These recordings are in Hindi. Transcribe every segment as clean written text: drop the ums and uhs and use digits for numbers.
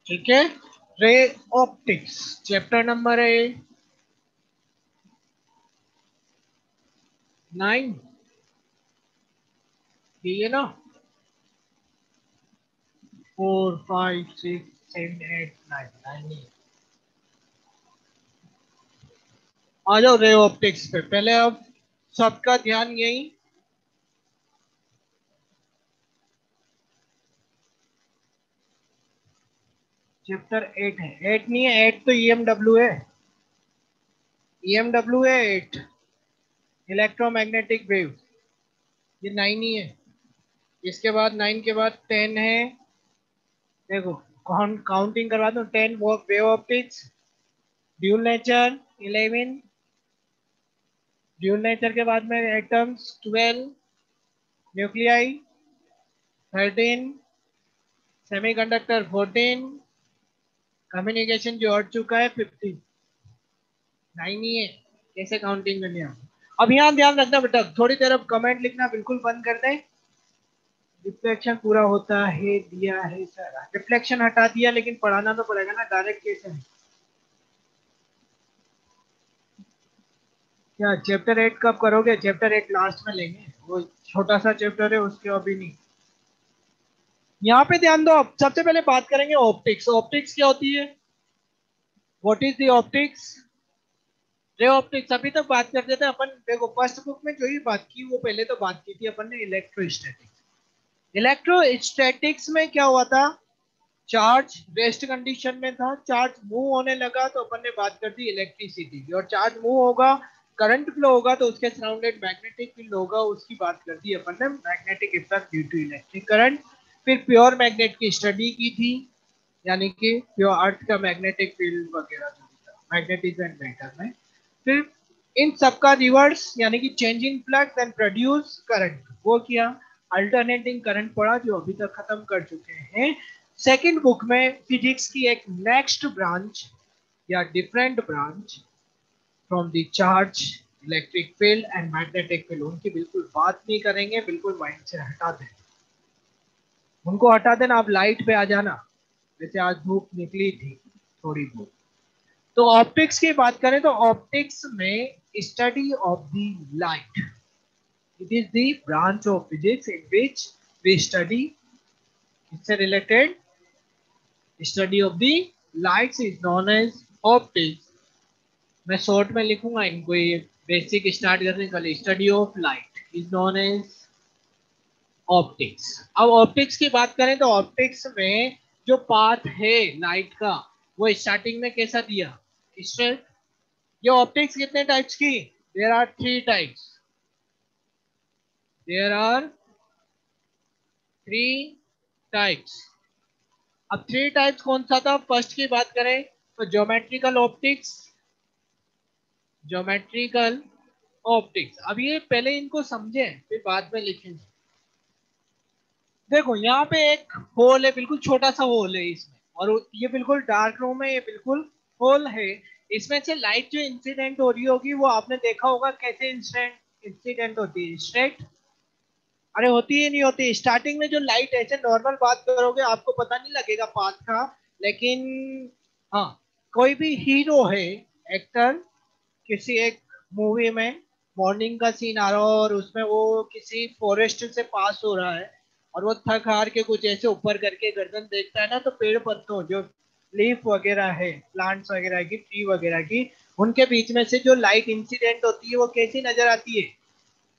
ठीक है, रे ऑप्टिक्स चैप्टर नंबर है 9, ये ना 4 5 6 7 8 9 9। आ जाओ रे ऑप्टिक्स पे। पहले अब सबका ध्यान यही, चैप्टर 8 है। 8 नहीं है, 8 तो ईएमडब्ल्यू है। ईएमडब्ल्यू है 8, इलेक्ट्रोमैग्नेटिक वेव। ये 9 ही है। इसके बाद 9 के बाद 10 है। देखो कौन काउंटिंग करवा दो। 10 wave optics, dual nature 11, dual nature के बाद में एटम्स 12, न्यूक्लियाई 13, सेमीकंडक्टर 14, कम्युनिकेशन जो हट चुका है 15। 9 ही है। कैसे काउंटिंग करनी है? अब यहाँ ध्यान रखना बेटा, थोड़ी देर अब कमेंट लिखना बिल्कुल बंद कर दें। रिफ्लेक्शन पूरा होता है, दिया है सर। रिफ्लेक्शन हटा दिया, लेकिन पढ़ाना तो पड़ेगा ना, डायरेक्ट कैसे है? क्या चैप्टर 8 कब करोगे? चैप्टर 8 लास्ट में लेंगे, वो छोटा सा चैप्टर है, उसके अभी नहीं। यहाँ पे ध्यान दो। अब सबसे पहले बात करेंगे ऑप्टिक्स। ऑप्टिक्स क्या होती है? What is the optics? Ray optics अभी तक बात करते थे अपन। देखो फर्स्ट बुक में जो ही बात की, वो पहले तो बात की थी अपन ने इलेक्ट्रोस्टैटिक्स। इलेक्ट्रोस्टैटिक्स में क्या हुआ था? चार्ज रेस्ट कंडीशन में था, चार्ज मूव होने लगा तो अपन ने बात कर दी इलेक्ट्रिसिटी की। और चार्ज मूव होगा, करंट फ्लो होगा, तो उसके सराउंडेड मैग्नेटिक फील्ड होगा, उसकी बात कर दी अपन ने, magnetic effect due to electric current. फिर प्योर मैग्नेट की स्टडी की थी, यानी कि प्योर अर्थ का मैग्नेटिक फील्ड वगैरह जो भी था मैग्नेटिज्म एंड मैटर में। फिर इन सबका रिवर्स, यानी कि change in flux and produce current, वो किया। अल्टरनेटिंग करंट पढ़ा, जो अभी तक खत्म कर चुके हैं। सेकंड बुक में फिजिक्स की एक नेक्स्ट ब्रांच या different branch from the charge, electric field and magnetic field, उनकी बिल्कुल बात नहीं करेंगे, बिल्कुल माइंड से हटा दें। उनको हटा देना, आप लाइट पे आ जाना। जैसे आज धूप निकली थी थोड़ी बहुत। तो ऑप्टिक्स की बात करें तो ऑप्टिक्स में study of the light, it is the branch of physics in which we study, इससे related study of the lights is known as optics. मैं शॉर्ट में लिखूंगा इनको, ये बेसिक स्टार्ट करने के लिए। Study of light is known as optics. अब ऑप्टिक्स की बात करें तो ऑप्टिक्स में जो पाथ है लाइट का, वो स्टार्टिंग में कैसा दिया? स्ट्रेट। ये ऑप्टिक्स कितने टाइप्स की? There are 3 types. There are 3 types. अब 3 टाइप्स कौन सा था? फर्स्ट की बात करें तो ज्योमेट्रिकल ऑप्टिक्स, ज्योमेट्रिकल ऑप्टिक्स। अब ये पहले इनको समझे, फिर बाद में लिखेंगे। देखो यहाँ पे एक होल है, बिल्कुल छोटा सा होल है इसमें, और ये बिल्कुल डार्क रूम है, ये बिल्कुल होल है। इसमें से लाइट जो इंसिडेंट हो रही होगी, वो आपने देखा होगा कैसे इंसिडेंट इंसिडेंट होती है? स्ट्रेट। अरे होती ही नहीं होती। स्टार्टिंग में जो लाइट, ऐसे नॉर्मल बात करोगे आपको पता नहीं लगेगा पाथ का, लेकिन हाँ, कोई भी हीरो है, एक्टर, किसी एक मूवी में मॉर्निंग का सीन आ रहा हो और उसमें वो किसी फॉरेस्ट से पास हो रहा है, और वो थक हार के कुछ ऐसे ऊपर करके गर्दन देखता है ना, तो पेड़ पत्तों जो लीफ वगैरह है, प्लांट्स वगैरह की, ट्री वगैरह की, उनके बीच में से जो लाइट इंसिडेंट होती है, वो कैसी नजर आती है?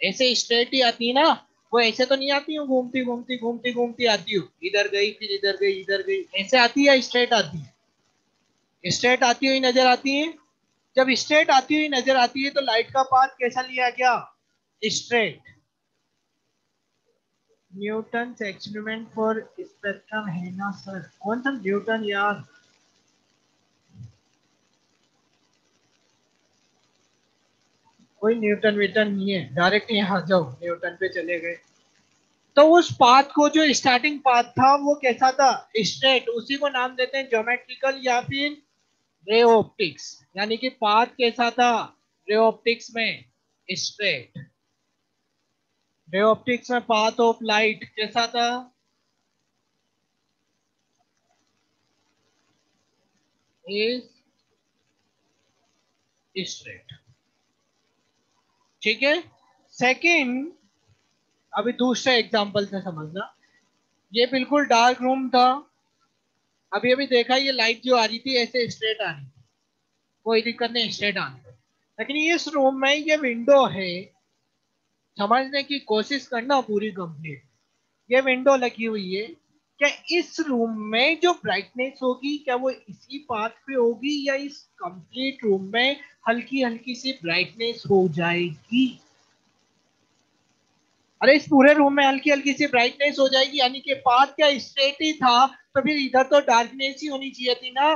ऐसे स्ट्रेट ही आती है ना। वो ऐसे तो नहीं आती हूँ घूमती घूमती घूमती घूमती आती हूँ, इधर गई फिर इधर गई इधर गई, ऐसे आती है? स्ट्रेट आती है? स्ट्रेट आती हुई नजर आती है। जब स्ट्रेट आती हुई नजर आती है तो लाइट का पाथ कैसा लिया गया? Straight. Newton experiment for spectrum है ना सर? कौन सा न्यूटन यार? कोई न्यूटन व्यूटन नहीं है, डायरेक्ट यहाँ जाओ न्यूटन पे चले गए। तो उस पाथ को, जो स्टार्टिंग पाथ था, वो कैसा था? स्ट्रेट। उसी को नाम देते हैं ज्योमेट्रिकल या फिर रे ऑप्टिक्स। यानी कि पाथ कैसा था रे ऑप्टिक्स में? स्ट्रेट। रे ऑप्टिक्स में पाथ ऑफ लाइट कैसा था? Is straight. ठीक है। सेकंड, अभी दूसरे एग्जांपल से समझना। ये बिल्कुल डार्क रूम था। अभी अभी देखा, ये लाइट जो आ रही थी ऐसे स्ट्रेट आ रही थी, कोई दिक्कत नहीं, स्ट्रेट आनी थी। लेकिन इस रूम में ये विंडो है, समझने की कोशिश करना पूरी कंप्लीट। ये विंडो लगी हुई है। क्या इस रूम में जो ब्राइटनेस होगी क्या वो इसी पाथ पे होगी या इस कंप्लीट रूम में हल्की हल्की सी ब्राइटनेस हो जाएगी? अरे इस पूरे रूम में हल्की हल्की सी ब्राइटनेस हो जाएगी, यानी कि पाथ क्या स्ट्रेट ही था, तो फिर इधर तो डार्कनेस ही होनी चाहिए थी ना।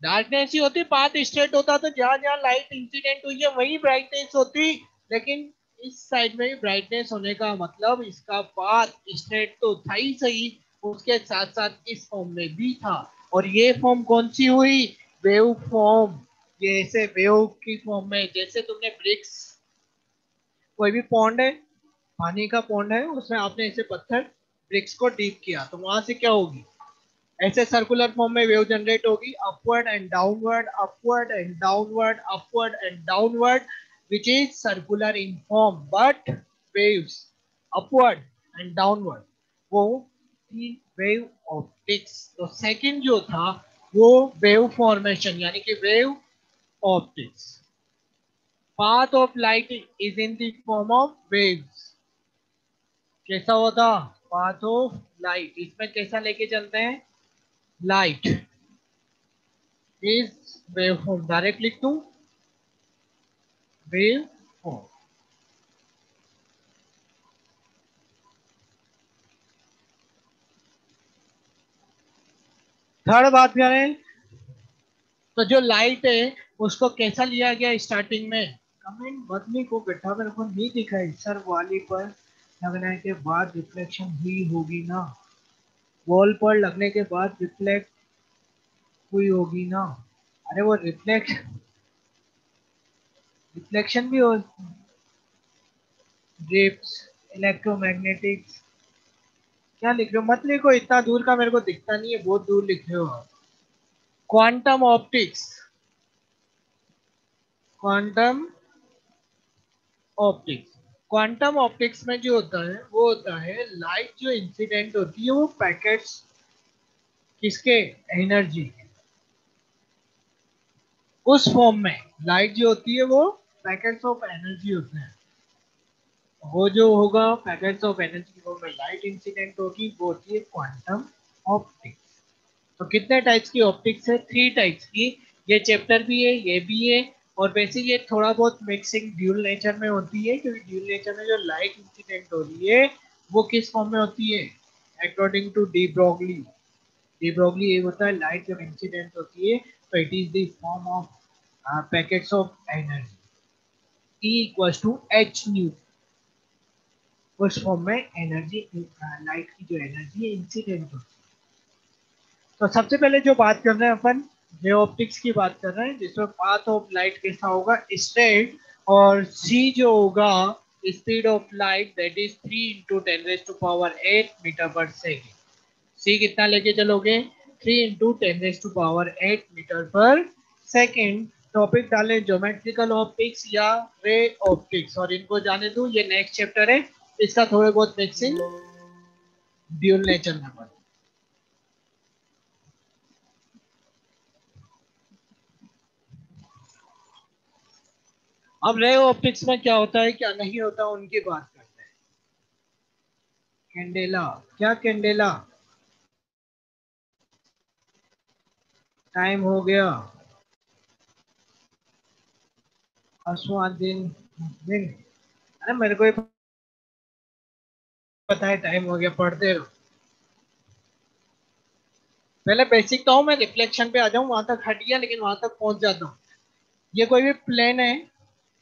डार्कनेस ही होती, पाथ स्ट्रेट होता तो जहां जहां लाइट इंसिडेंट हुई है वही ब्राइटनेस होती। लेकिन इस साइड में भी ब्राइटनेस होने का मतलब इसका पाथ स्ट्रेट तो था ही सही, उसके साथ साथ इस फॉर्म में भी था। और ये फॉर्म कौन सी हुई? Wave form. ये ऐसे वेव की फॉर्म में, जैसे तुमने ब्रिक्स, कोई भी पॉन्ड है, पानी का पॉन्ड है, उसमें आपने ऐसे पत्थर ब्रिक्स को डीप किया तो वहां से क्या होगी? ऐसे सर्कुलर फॉर्म में वेव जनरेट होगी, upward and downward, upward and downward, upward and downward, which is circular in form but waves upward and downward, वो थी वेव ऑप्टिक्स। तो सेकंड जो था वो वेव फॉर्मेशन यानी कि wave optics. Path of light is in the form of waves. कैसा होता? पाथ ऑफ लाइट, इसमें कैसा लेके चलते हैं? Light is waveform. डायरेक्ट लिख दूं, waveform। थर्ड बात करें तो जो लाइट है उसको कैसा लिया गया स्टार्टिंग में? कमेंट मत लिखो बेटा, मेरे को नहीं दिखा है सर वाली पर लगने के बाद रिफ्लेक्शन हुई होगी ना, वॉल पर लगने के बाद रिफ्लेक्ट हुई होगी ना। अरे वो रिफ्लेक्शन भी हो, ड्रिप्स, इलेक्ट्रोमैग्नेटिक्स, क्या लिख रहे हो? मत लिखो, इतना दूर का मेरे को दिखता नहीं है, बहुत दूर लिख रहे हो आप। Quantum optics, quantum optics. Quantum optics में जो होता है वो होता है लाइट जो इंसिडेंट होती है वो पैकेट्स किसके? एनर्जी के। उस फॉर्म में लाइट जो होती है वो पैकेट्स ऑफ एनर्जी होते हैं। वो जो होगा पैकेट्स ऑफ एनर्जी की फॉर्म में लाइट इंसिडेंट होगी, वो होती है क्वांटम ऑप्टिक्स। तो कितने टाइप्स की ऑप्टिक्स है? थ्री टाइप्स की। ये चैप्टर भी है, ये भी है। और वैसे ये थोड़ा बहुत मिक्सिंग ड्यूल नेचर में होती है, क्योंकि ड्यूल नेचर में जो लाइट इंसिडेंट हो रही है वो किस फॉर्म में होती है? According to de Broglie, de Broglie ये होता है लाइट जब इंसिडेंट होती है तो it is the form of packets of energy, E equals to H nu. उस फॉर्म में एनर्जी, लाइट की जो एनर्जी है इंसिडेंट होती है। तो सबसे पहले जो बात कर रहे हैं अपन, रे ऑप्टिक्स की बात कर रहे हैं, जिसमें पाथ ऑफ लाइट कैसा होगा? स्ट्रेट। और सी जो होगा, speed of light that is 3 × 10⁻⁸ meter per second. C कितना लेके चलोगे? 3 × 10⁻⁸ मीटर पर सेकेंड। टॉपिक डाले ज्योमेट्रिकल ऑप्टिक्स या रे ऑप्टिक्स, और इनको जाने दो, ये नेक्स्ट चैप्टर है, इसका थोड़े बहुत मिक्सिंग ड्यूल नेचर में पढ़। अब रे ऑप्टिक्स में क्या होता है क्या नहीं होता उनकी बात करते हैं। कैंडेला, क्या कैंडेला? टाइम हो गया। दिन दिन, अरे मेरे को ही पता है टाइम हो गया, पढ़ते रहो। पहले बेसिक तो हूँ, मैं रिफ्लेक्शन पे आ जाऊँ, वहां तक हट गया लेकिन वहां तक पहुंच जाता हूँ। ये कोई भी प्लेन है,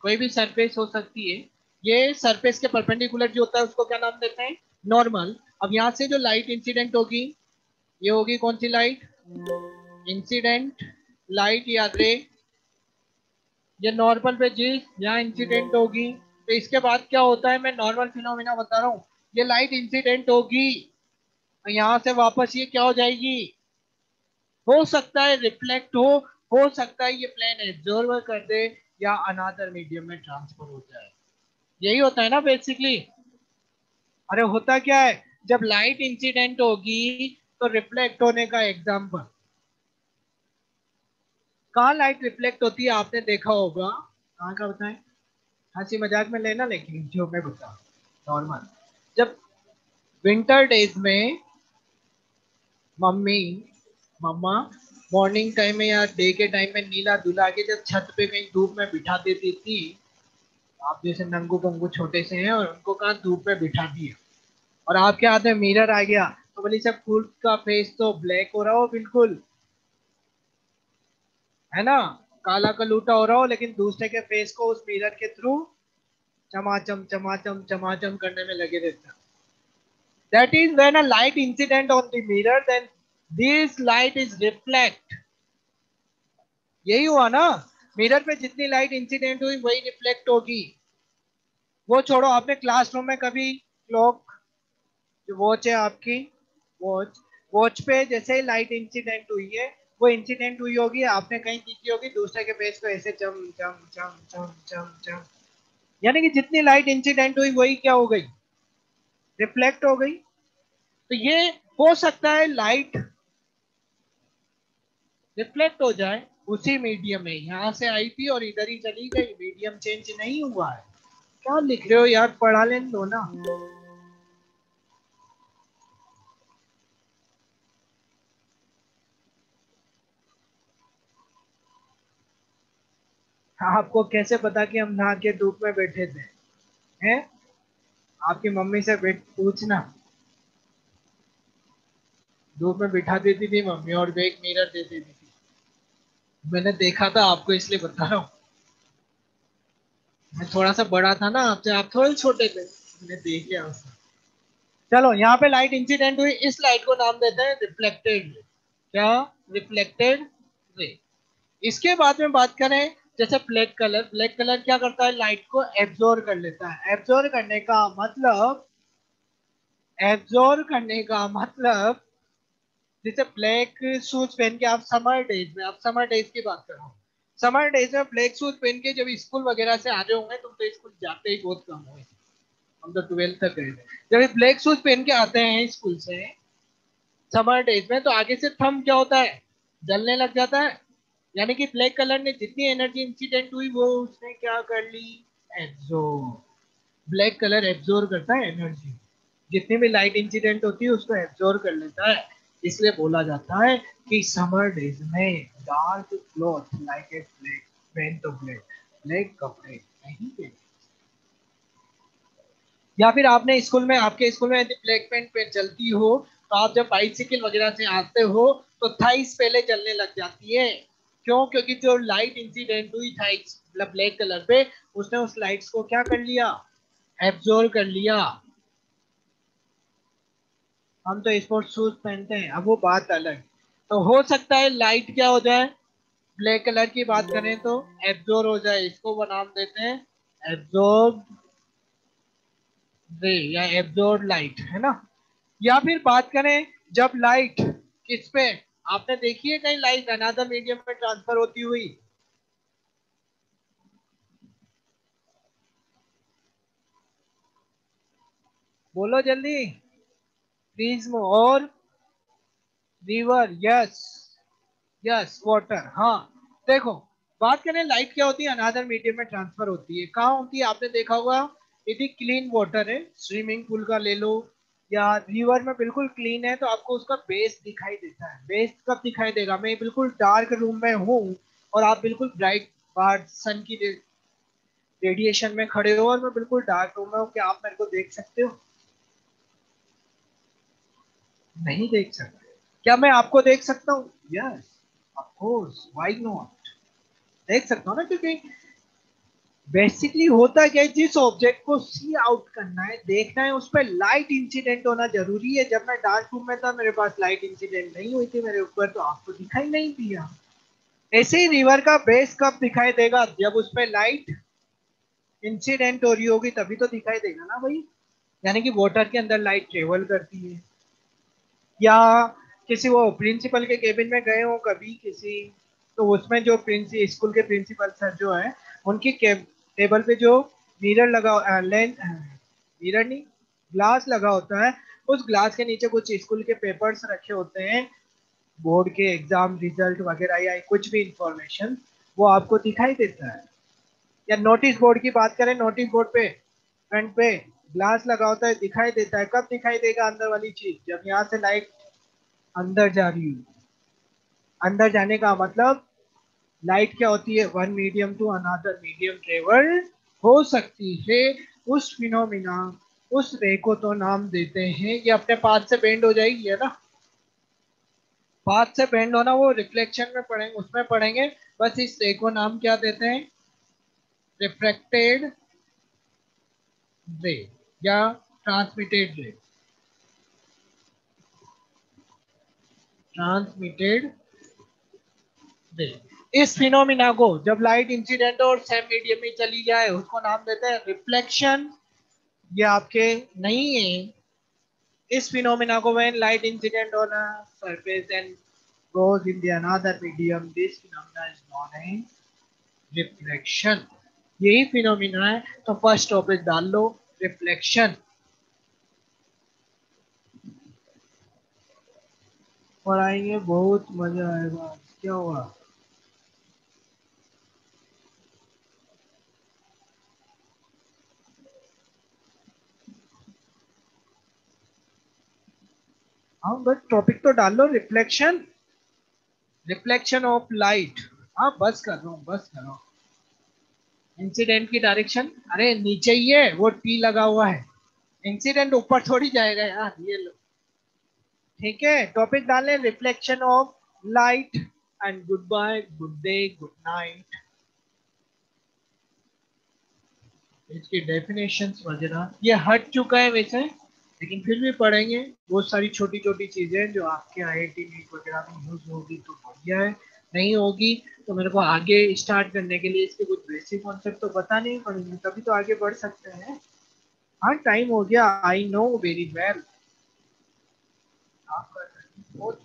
कोई भी सरफेस हो सकती है। ये सरफेस के परपेंडिकुलर जो होता है उसको क्या नाम देते हैं? नॉर्मल। अब यहाँ से जो लाइट इंसिडेंट होगी, ये होगी कौन सी लाइट? इंसिडेंट लाइट या रे। ये नॉर्मल पे जिस यहाँ इंसिडेंट होगी, तो इसके बाद क्या होता है, मैं नॉर्मल फिनोमिना बता रहा हूँ। ये लाइट इंसिडेंट होगी, यहाँ से वापस ये क्या हो जाएगी, हो सकता है रिफ्लेक्ट हो सकता है ये प्लेन एब्जॉर्ब कर दे, या अनादर मीडियम में ट्रांसफर हो जाए। यही होता है ना बेसिकली। अरे होता क्या है, जब लाइट इंसिडेंट होगी तो रिफ्लेक्ट होने का एग्जाम्पल, कहाँ लाइट रिफ्लेक्ट होती है आपने देखा होगा, कहाँ का बताएं, हंसी मजाक में लेना, लेकिन जो मैं बता नॉर्मल, जब विंटर डेज में मम्मी मम्मा मॉर्निंग टाइम में या डे के टाइम में नीला धुला के जब छत पे कहीं धूप में बिठा देती थी, आप जैसे नंगू पंगू छोटे से हैं और उनको कहा धूप में बिठा दिया, और आपके हाथ में मिरर आ गया, तो बोली सब फूल का फेस तो ब्लैक हो रहा हो बिल्कुल, है ना, काला कलूटा हो रहा हो, लेकिन दूसरे के फेस को उस मिरर के थ्रू चमाचम चमाचम चमाचम करने में लगे रहते हैं। That is when a light incident on the mirror, then this light is reflect. यही हुआ ना, मिरर पे जितनी लाइट इंसिडेंट हुई वही रिफ्लेक्ट होगी। वो छोड़ो, आपने क्लासरूम में कभी क्लॉक, जो वॉच है आपकी, वॉच वॉच पे जैसे ही लाइट इंसिडेंट हुई है, वो इंसिडेंट हुई होगी, आपने कहीं देखी होगी दूसरे के फेस को ऐसे चम चम चम चम चम चम, यानी कि जितनी लाइट इंसिडेंट हुई वही क्या हो गई, रिफ्लेक्ट हो गई। तो ये हो सकता है लाइट रिफ्लेक्ट हो जाए उसी मीडियम में, यहां से आई थी और इधर ही चली गई, मीडियम चेंज नहीं हुआ है। क्या लिख रहे हो यार, पढ़ा लेने दो ना। आपको कैसे पता कि हम नहा के धूप में बैठे थे, हैं? आपकी मम्मी से बैठ पूछना, धूप में बिठा देती थी मम्मी और वे एक मिरर दे देती थी। मैंने देखा था आपको, इसलिए बता रहा हूँ। मैं थोड़ा सा बड़ा था ना आपसे, आप थोड़े छोटे थे, मैंने देख लिया उसको। चलो, यहाँ पे लाइट इंसिडेंट हुई, इस लाइट को नाम देते हैं रिफ्लेक्टेड रे। क्या? Reflected ray. इसके बाद में बात करें, जैसे ब्लैक कलर क्या करता है, लाइट को एब्जॉर्ब कर लेता है। एब्जॉर्ब करने का मतलब जैसे ब्लैक शूज पहन के आप समर डेज की बात कर रहा हूँ। समर डेज में ब्लैक शूज पहन के जब स्कूल वगैरह से आ रहे होंगे, तुम तो स्कूल जाते ही बहुत कम हो, हम तो 12th तक गए थे। जब ये ब्लैक शूज पहन के आते हैं स्कूल से समर डेज में, तो आगे से थंब क्या होता है, जलने लग जाता है। यानी कि ब्लैक कलर ने जितनी एनर्जी इंसिडेंट हुई वो उसने क्या कर ली, एब्जॉर्ब। ब्लैक कलर एब्जॉर्ब करता है एनर्जी, जितनी भी लाइट इंसिडेंट होती है उसको एब्जॉर्ब कर लेता है। इसलिए बोला जाता है कि समर डेज में dark cloth like a black pen तो ब्लैक, ब्लैक कपड़े नहीं पहने। या फिर आपने स्कूल में, आपके स्कूल में यदि ब्लैक पेंट पे चलती हो, तो आप जब बाइसिकल वगैरह से आते हो तो थाइस पहले जलने लग जाती है। क्यों? क्योंकि जो लाइट इंसिडेंट हुई थाइस मतलब ब्लैक कलर पे, उसने उस लाइट्स को क्या कर लिया, एब्जॉर्ब कर लिया। हम तो स्पोर्ट्स शूज पहनते हैं, अब वो बात अलग। तो हो सकता है लाइट क्या हो जाए, ब्लैक कलर की बात करें तो एब्जॉर्ब हो जाए, इसको वो नाम देते हैं एब्जॉर्ब रे या एब्जॉर्ब लाइट, है ना। या फिर बात करें, जब लाइट किस पे, आपने देखी है कहीं लाइट अनदर मीडियम में ट्रांसफर होती हुई? बोलो जल्दी। प्रिज्म और रिवर, यस, यस वाटर, हाँ। देखो, बात करें लाइट क्या होती है, अनदर मीडियम में ट्रांसफर होती है, कहाँ होती है, आपने देखा होगा, यदि क्लीन वाटर है, स्विमिंग पूल का ले लो या रिवर में बिल्कुल क्लीन है, तो आपको उसका बेस दिखाई देता है। बेस कब दिखाई देगा, मैं बिल्कुल डार्क रूम में हूँ और आप बिल्कुल ब्राइट बाहर सन की रेडिएशन में खड़े हो और मैं बिल्कुल डार्क रूम में हूँ, क्या आप मेरे को देख सकते हो? नहीं देख सकते। क्या मैं आपको देख सकता हूँ? Yes, of course, why not, देख सकता हूँ ना, क्योंकि बेसिकली होता क्या है, जिस ऑब्जेक्ट को सी आउट करना है, देखना है, उस पर लाइट इंसिडेंट होना जरूरी है। जब मैं डार्क रूम में था, मेरे पास लाइट इंसिडेंट नहीं हुई थी मेरे ऊपर, तो आपको दिखाई नहीं दिया। ऐसे ही रिवर का बेस कब दिखाई देगा? जब उसमें लाइट इंसिडेंट हो रही होगी तभी तो दिखाई देगा ना भाई। यानी कि वाटर के अंदर लाइट ट्रेवल करती है। या किसी वो प्रिंसिपल के केबिन में गए हो कभी किसी, तो उसमें जो स्कूल के प्रिंसिपल सर जो है, उनकी टेबल पे जो मिरर लगा, लेंस मिरर नहीं, ग्लास लगा होता है, उस ग्लास के नीचे कुछ स्कूल के पेपर्स रखे होते हैं, बोर्ड के एग्जाम रिजल्ट वगैरह या कुछ भी इंफॉर्मेशन, वो आपको दिखाई देता है। या नोटिस बोर्ड की बात करें, नोटिस बोर्ड पे फ्रंट पे ग्लास लगा होता है, दिखाई देता है। कब दिखाई देगा अंदर वाली चीज? जब यहाँ से लाइट अंदर जा रही है। अंदर जाने का मतलब लाइट क्या होती है? One medium to another medium travel हो सकती है। उस फिनोमिना, उस रे को तो नाम देते हैं, ये अपने पाथ से बेंड हो जाएगी है ना। पाथ से बेंड होना वो रिफ्लेक्शन में पढ़ेंगे, उसमें पढ़ेंगे। बस इस रे को नाम क्या देते हैं? रिफ्रैक्टेड रे या ट्रांसमिटेड रे। ट्रांसमिटेड रे। इस फिनोमिना को जब लाइट इंसिडेंट और सेम मीडियम में चली जाए उसको नाम देते हैं रिफ्लेक्शन। ये आपके नहीं है। इस फिनोमिना को when light incident on a surface and goes in the another medium, this phenomena is known as reflection। यही फिनोमिना है। तो फर्स्ट टॉपिक डाल लो, रिफ्लेक्शन। पढ़ाएंगे, बहुत मजा आएगा। क्या हुआ? हाँ बस टॉपिक तो डाल लो, रिफ्लेक्शन। Reflection of light. हाँ बस कर रहा हूँ, बस कर रहा हूँ। इंसिडेंट की डायरेक्शन, अरे नीचे ही है, वो टी लगा हुआ है। इंसिडेंट ऊपर थोड़ी जाएगा यार, ये लो। ठीक है, टॉपिक डालें reflection of light. And good bye, good day, good night. इसकी डेफिनेशंस वगैरह ये हट चुका है वैसे, लेकिन फिर भी पढ़ेंगे। बहुत सारी छोटी छोटी चीजें जो आपके आईआईटी नीट वगैरह में यूज होगी तो बढ़िया है, नहीं होगी तो मेरे को आगे स्टार्ट करने के लिए इसके कुछ बेसिक कॉन्सेप्ट तो बताने ही पड़ेंगे, तभी तो आगे बढ़ सकते हैं। हाँ टाइम हो गया, आई नो वेरी वेल। आप कर रहे हैं बहुत